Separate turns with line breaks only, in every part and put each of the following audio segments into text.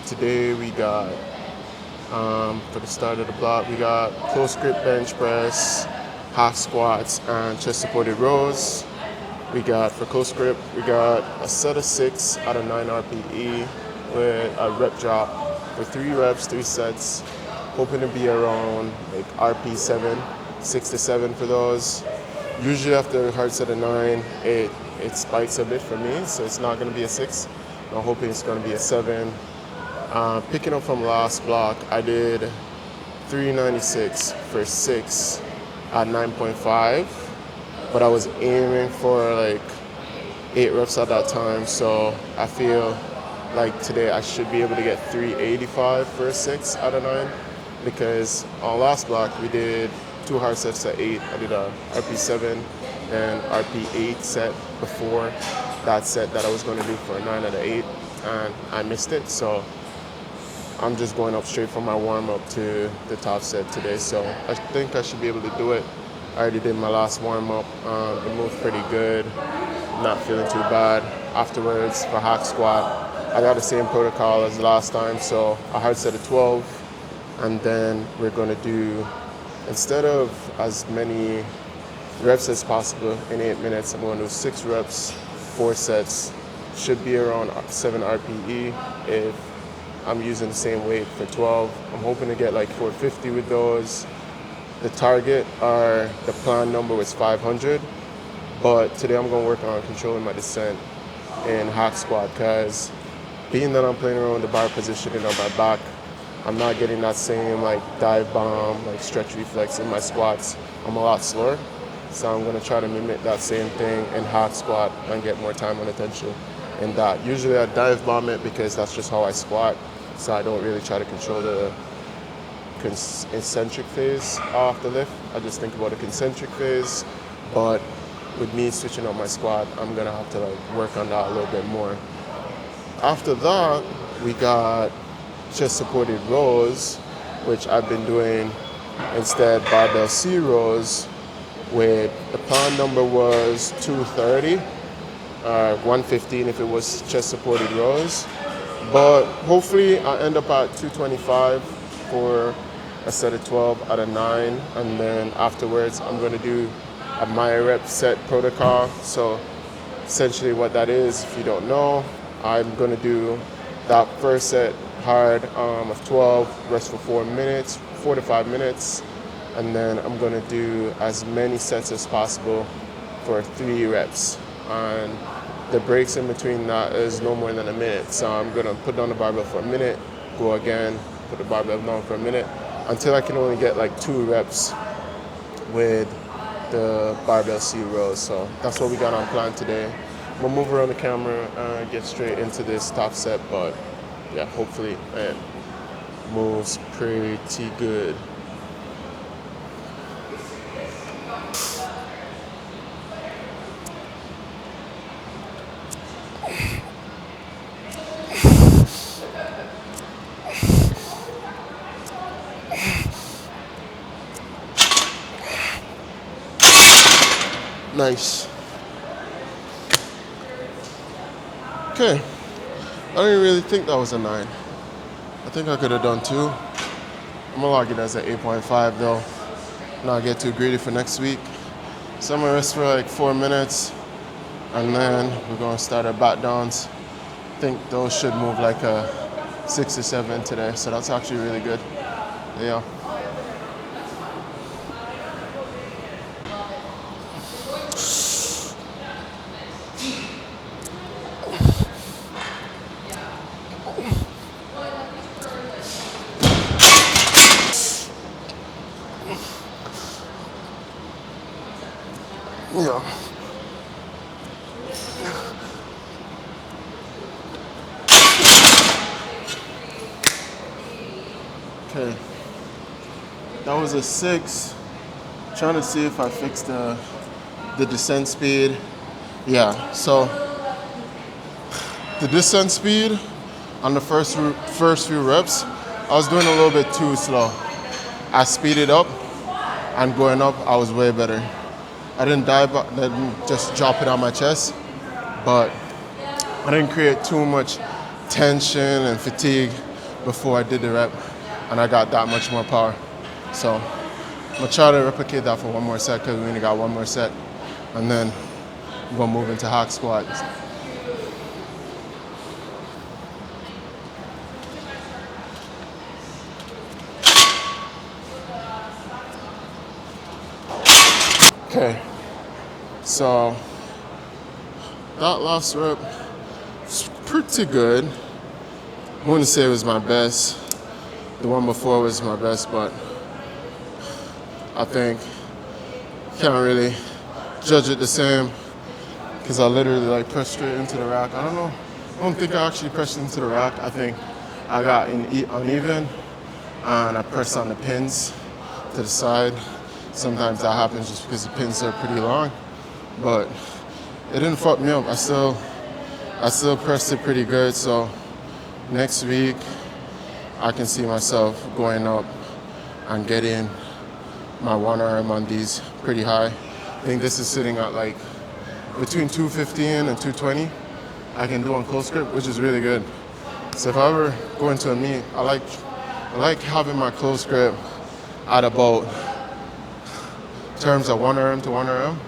today we got, for the start of the block, we got close grip bench press, half squats, and chest supported rows. We got, for close grip, we got a set of 6 out of 9 RPE with a rep drop for 3 reps, 3 sets. Hoping to be around like RP 7, 6 to 7 for those. Usually after a hard set of 9, it spikes a bit for me, so it's not going to be a 6. I'm hoping it's going to be a 7. Picking up from last block, I did 396 for 6 at 9.5, but I was aiming for like 8 reps at that time, so I feel like today I should be able to get 385 for a 6 out of 9, because on last block we did 2 hard sets at 8. I did a RP7 and RP8 set before that set that I was going to do for a 9 out of 8, and I missed it, so I'm just going up straight from my warm-up to the top set today, so I think I should be able to do it. I already did my last warm-up. It moved pretty good, not feeling too bad. Afterwards, for hack squat, I got the same protocol as last time, so a hard set of 12, and then we're going to do, instead of as many reps as possible in 8 minutes, I'm going to do 6 reps, 4 sets. Should be around 7 RPE if I'm using the same weight for 12. I'm hoping to get like 450 with those. The target, or the plan number, was 500, but today I'm going to work on controlling my descent in hack squat, because being that I'm playing around with the bar positioning on my back, I'm not getting that same like dive bomb, like stretch reflex in my squats. I'm a lot slower, so I'm going to try to mimic that same thing in hack squat and get more time and attention in that. Usually I dive bomb it because that's just how I squat, so I don't really try to control the eccentric phase off the lift. I just think about a concentric phase, but with me switching up my squat, I'm going to have to like work on that a little bit more. After that, we got chest supported rows, which I've been doing instead barbell C rows, with the plan number was 230, 115 if it was chest supported rows, but hopefully I end up at 225 for a set of 12 out of 9, and then afterwards I'm going to do a my rep set protocol. So essentially what that is, if you don't know, I'm going to do that first set hard of 12, rest for 4 to 5 minutes, and then I'm going to do as many sets as possible for 3 reps, and the breaks in between that is no more than a minute. So I'm going to put down the barbell for a minute, go again, put the barbell down for a minute, until I can only get like 2 reps with the barbell C rows. So that's what we got on plan today. I'm gonna move around the camera and get straight into this top set, but yeah, hopefully it moves pretty good. Nice. Okay. I don't really think that was a 9. I think I could have done 2. I'm gonna log it as an 8.5 though. Not get too greedy for next week. So I'm gonna rest for like 4 minutes, and then we're gonna start our back downs. I think those should move like a 6 or 7 today, so that's actually really good. Yeah. Yeah. Okay. That was a 6. Trying to see if I fixed the descent speed. Yeah, so the descent speed on the first few reps, I was doing a little bit too slow. I speeded up, and going up, I was way better. I didn't just drop it on my chest, but I didn't create too much tension and fatigue before I did the rep, and I got that much more power. So I'm gonna try to replicate that for one more set because we only got one more set, and then we're gonna move into hack squats. Okay, so that last rep was pretty good. I wouldn't say it was my best. The one before was my best, but I think can't really judge it the same because I literally like pressed straight into the rack. I don't think I actually pressed into the rack. I think I got uneven and I pressed on the pins to the side. Sometimes that happens just because the pins are pretty long, but it didn't fuck me up. I still pressed it pretty good. So next week I can see myself going up and getting my one arm on these pretty high. I think this is sitting at like between 215 and 220 I can do on close grip, which is really good. So if I ever go into a meet, I like having my close grip at about, in terms of one arm to one arm,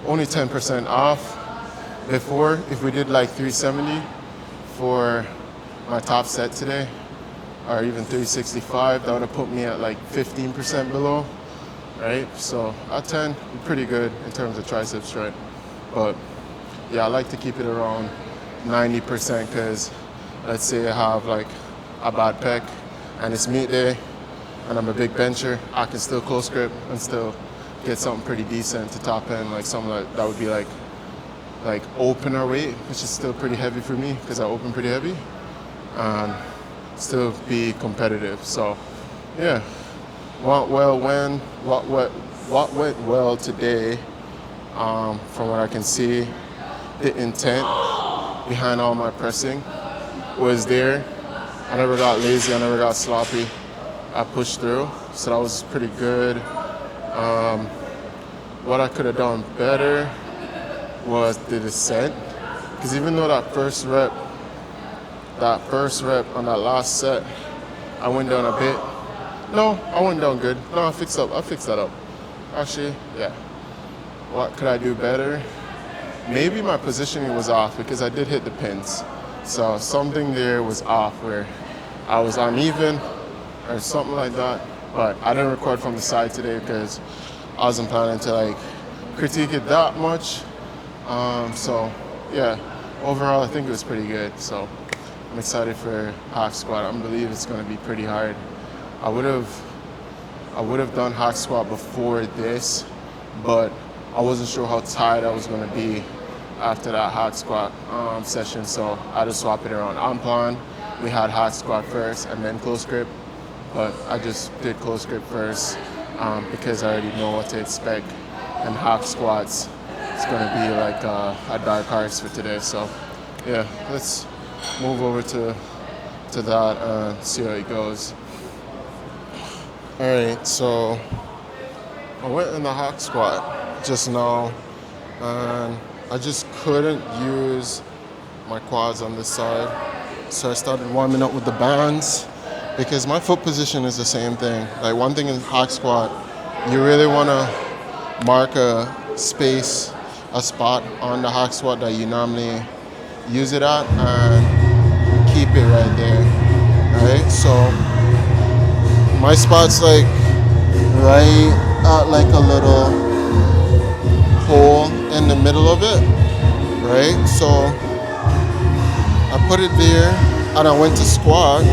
only 10% off. Before, if we did like 370 for my top set today, or even 365, that would have put me at like 15% below, right? So at 10, I'm pretty good in terms of tricep strength. But yeah, I like to keep it around 90% because let's say I have like a bad pec and it's meet day and I'm a big bencher, I can still close grip and still get something pretty decent to top end, like something that would be like opener weight, which is still pretty heavy for me because I open pretty heavy, and still be competitive. So yeah, what went well today, from what I can see, the intent behind all my pressing was there. I never got lazy, I never got sloppy. I pushed through, so that was pretty good. What I could have done better was the descent, because even though that first rep on that last set, I went down a bit. No, I went down good. No, I fixed that up. Actually, yeah. What could I do better? Maybe my positioning was off because I did hit the pins. So something there was off where I was uneven or something like that. But I didn't record from the side today because I wasn't planning to like critique it that much. So yeah, overall I think it was pretty good. So I'm excited for hack squat. I believe it's going to be pretty hard. I would have done hack squat before this, but I wasn't sure how tired I was going to be after that hack squat session. So I just swapped it around. On plan, we had hack squat first and then close grip, but I just did close grip first because I already know what to expect. And hack squats, it's going to be like a dark horse for today. So yeah, let's move over to that and see how it goes. All right, so I went in the hack squat just now and I just couldn't use my quads on this side. So I started warming up with the bands because my foot position is the same thing. Like one thing in hack squat, you really want to mark a space, a spot on the hack squat that you normally use it at and keep it right there, right? So my spot's like right at like a little hole in the middle of it, right? So I put it there and I went to squat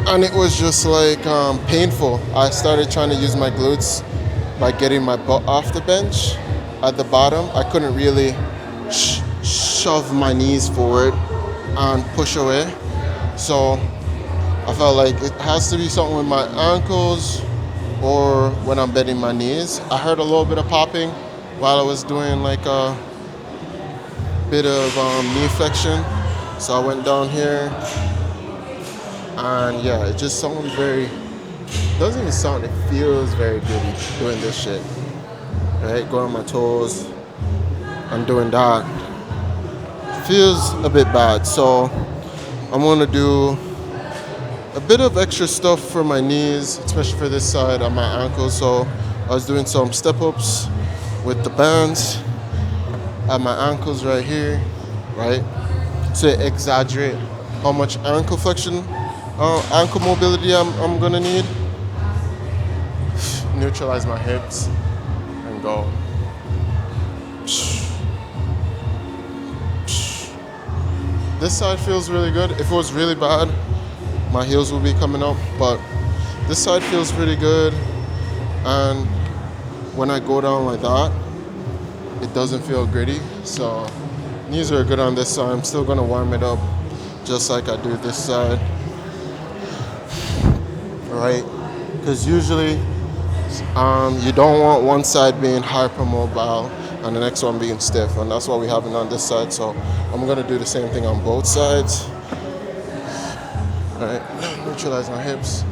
and it was just like painful. I started trying to use my glutes by getting my butt off the bench at the bottom. I couldn't really shove my knees forward and push away. So I felt like it has to be something with my ankles or when I'm bending my knees. I heard a little bit of popping while I was doing like a bit of knee flexion. So I went down here and yeah, it just sounds doesn't even sound, it feels very good doing this shit. Right, going on my toes and doing that. Feels a bit bad. So I'm gonna do a bit of extra stuff for my knees, especially for this side on my ankles. So I was doing some step ups with the bands at my ankles right here, right? To exaggerate how much ankle flexion, ankle mobility I'm gonna need. Neutralize my hips and go. This side feels really good. If it was really bad, my heels will be coming up, but this side feels pretty good. And when I go down like that, it doesn't feel gritty. So knees are good on this side. I'm still gonna warm it up just like I do this side, right? Because usually you don't want one side being hypermobile and the next one being stiff, and that's what we have on this side. So I'm gonna do the same thing on both sides. All right, neutralize my hips.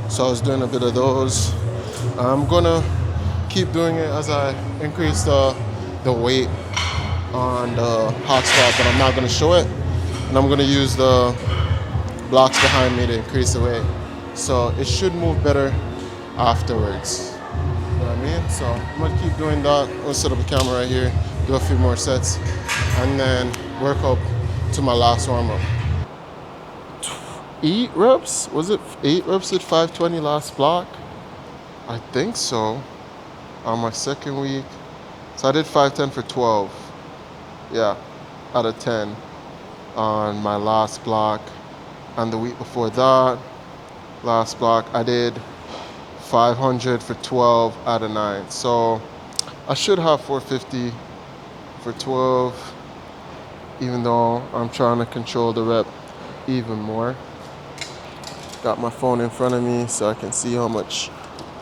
So I was doing a bit of those. I'm gonna keep doing it as I increase the weight on the hot squat, but I'm not gonna show it. And I'm gonna use the blocks behind me to increase the weight. So it should move better afterwards. You know what I mean? So I'm gonna keep doing that. I'm gonna set up a camera right here, do a few more sets, and then work up to my last warm up. 8 reps? Was it 8 reps at 520 last block? I think so. On my second week. So I did 510 for 12. Yeah, out of 10 on my last block. And the week before that, last block, I did 500 for 12 out of 9. So I should have 450 for 12, even though I'm trying to control the rep even more. Got my phone in front of me so I can see how much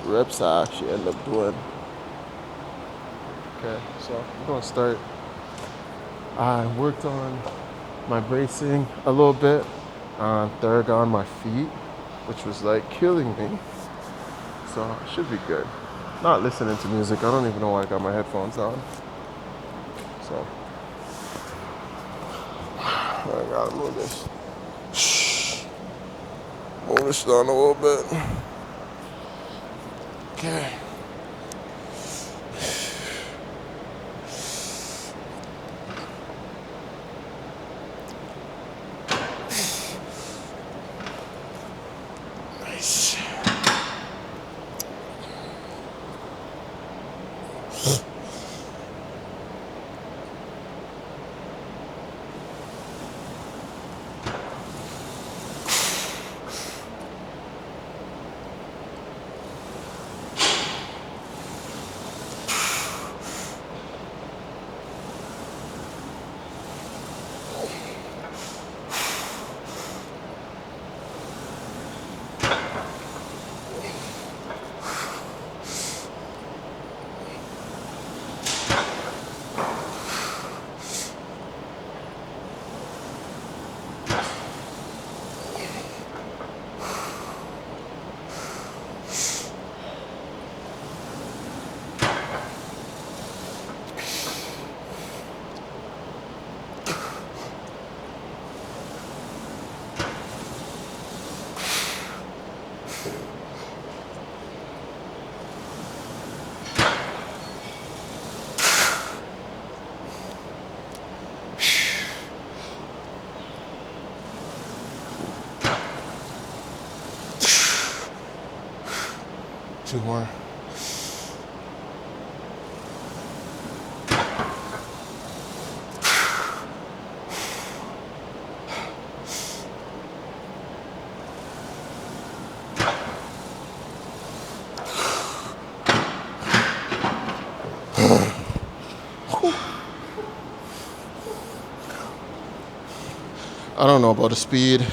reps I actually end up doing. Okay, so I'm gonna start. I worked on my bracing a little bit on third on my feet, which was like killing me. So it should be good. Not listening to music. I don't even know why I got my headphones on. So I gotta move this. Move this down a little bit. Okay. Nice. Two more. I don't know about the speed.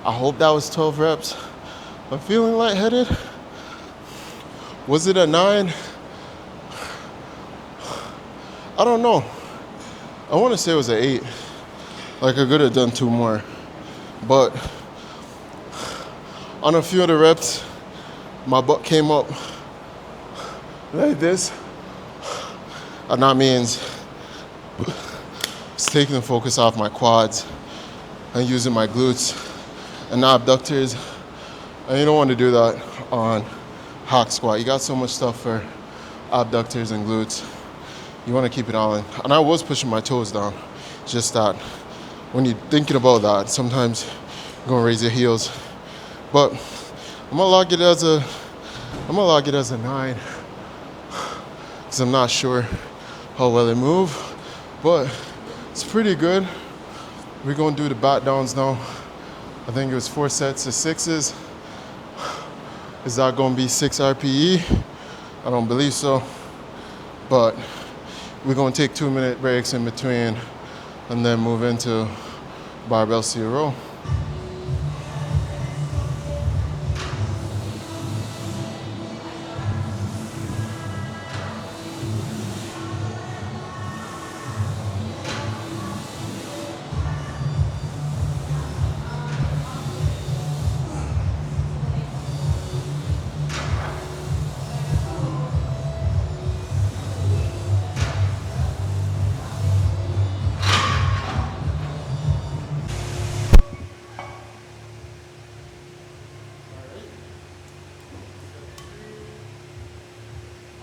I hope that was 12 reps. I'm feeling lightheaded. Was it a 9? I don't know. I want to say it was an 8. Like I could have done 2 more. But on a few of the reps, my butt came up like this. And that means it's taking the focus off my quads and using my glutes and abductors. And you don't want to do that on hack squat. You got so much stuff for abductors and glutes. You want to keep it all in. And I was pushing my toes down. Just that when you're thinking about that, sometimes you're going to raise your heels. But I'm gonna log it as a 9 because I'm not sure how well they move, but it's pretty good. We're gonna do the bat downs now. I think it was 4 sets of 6s. Is that gonna be 6 RPE? I don't believe so, but we're gonna take 2-minute breaks in between and then move into barbell C row.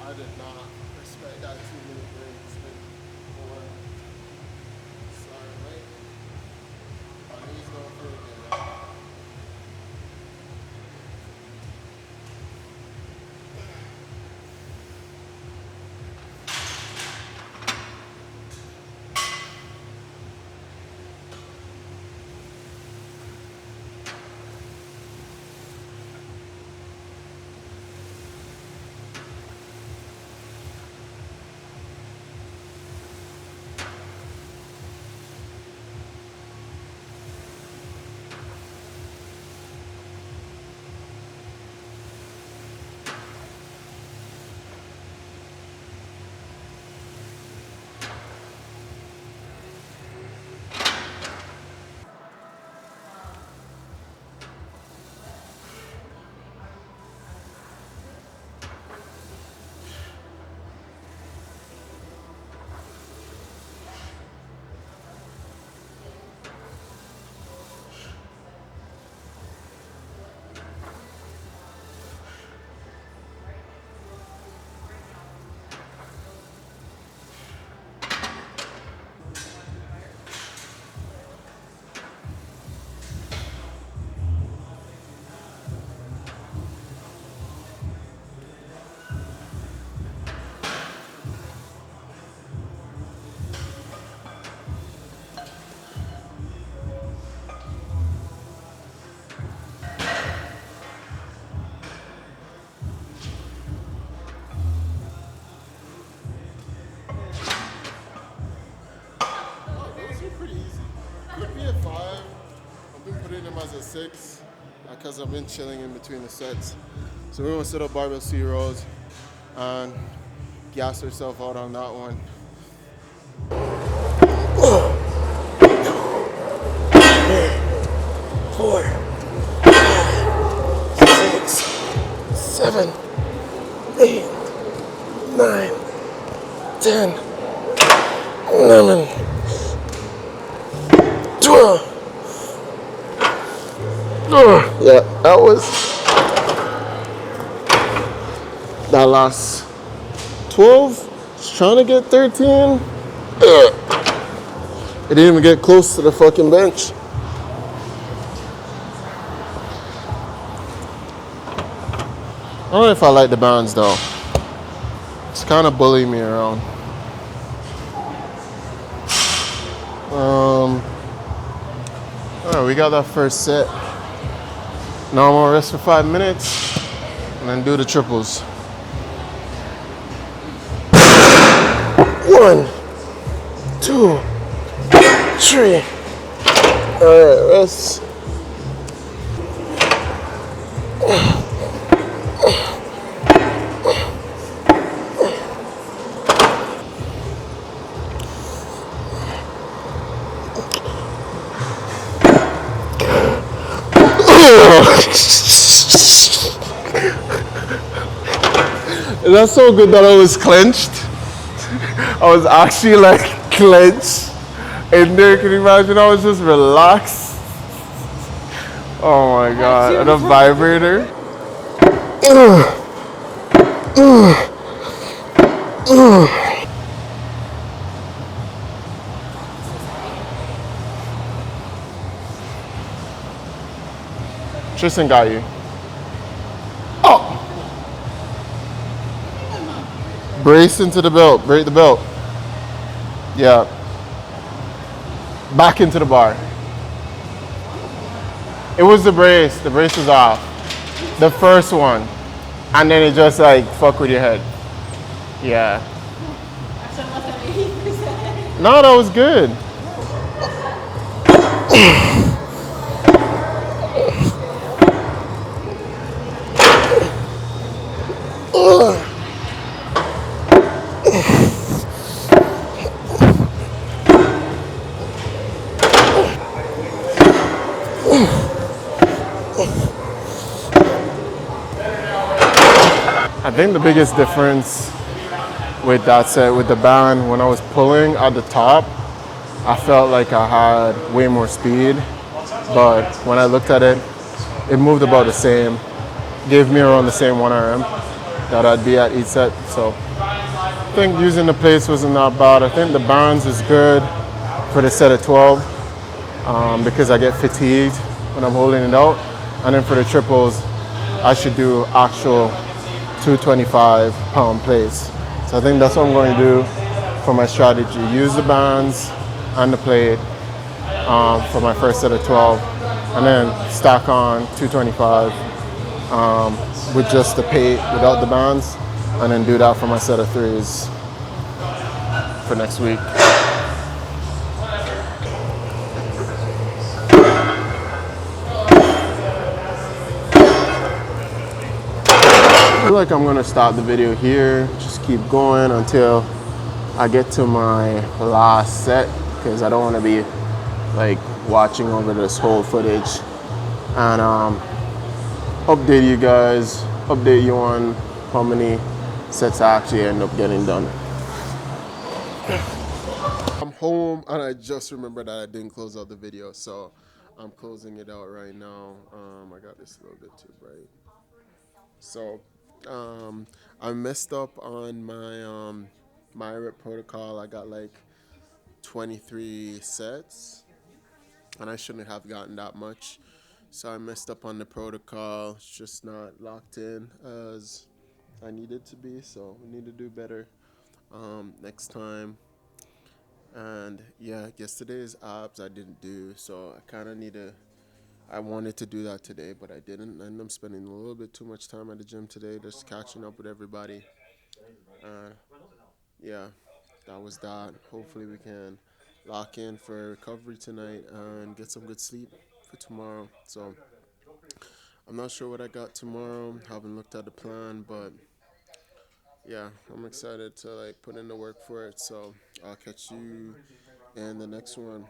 I did not expect that 2-minute break. It's been 4. Sorry, right? My knees going further. As a 6 because I've been chilling in between the sets. So we're gonna set up barbell C rows and gas ourselves out on that one. 4, 5, 6, 7, 8, 9, 10, 11, 12. Yeah, that was that last 12. Just trying to get 13. It didn't even get close to the fucking bench. I don't know if I like the bands though. It's kind of bullying me around. Alright, we got that first set. Now I'm gonna rest for 5 minutes and then do the triples. 1, 2, 3. Alright, rest. That's so good that I was clenched. I was actually like clenched in there. Can you imagine? I was just relaxed. Oh my god. And a vibrator. Tristan got you. Oh! Brace into the belt. Break the belt. Yeah. Back into the bar. It was the brace. The brace was off. The first one. And then it just like fuck with your head. Yeah. No, that was good. I think the biggest difference with that set, with the band, when I was pulling at the top, I felt like I had way more speed. But when I looked at it, it moved about the same. Gave me around the same 1 RM that I'd be at each set. So I think using the plates wasn't that bad. I think the bands is good for the set of 12 because I get fatigued when I'm holding it out. And then for the triples, I should do actual 225-pound plates. So I think that's what I'm going to do for my strategy. Use the bands and the plate for my first set of 12, and then stack on 225 with just the plate without the bands, and then do that for my set of threes for next week. I feel like I'm gonna stop the video here, just keep going until I get to my last set, because I don't want to be like watching over this whole footage, and update you guys, update you on how many sets I actually end up getting done. I'm home and I just remembered that I didn't close out the video, so I'm closing it out right now. I got this a little bit too bright. So I messed up on my rep protocol. I got like 23 sets, and I shouldn't have gotten that much. So I messed up on the protocol. It's just not locked in as I needed to be. So we need to do better next time. And yeah, yesterday's abs I didn't do, so I kind of need to. I wanted to do that today, but I didn't. And I'm spending a little bit too much time at the gym today, just catching up with everybody. Yeah, that was that. Hopefully we can lock in for recovery tonight and get some good sleep for tomorrow. So I'm not sure what I got tomorrow. Haven't looked at the plan, but yeah, I'm excited to like put in the work for it. So I'll catch you in the next one.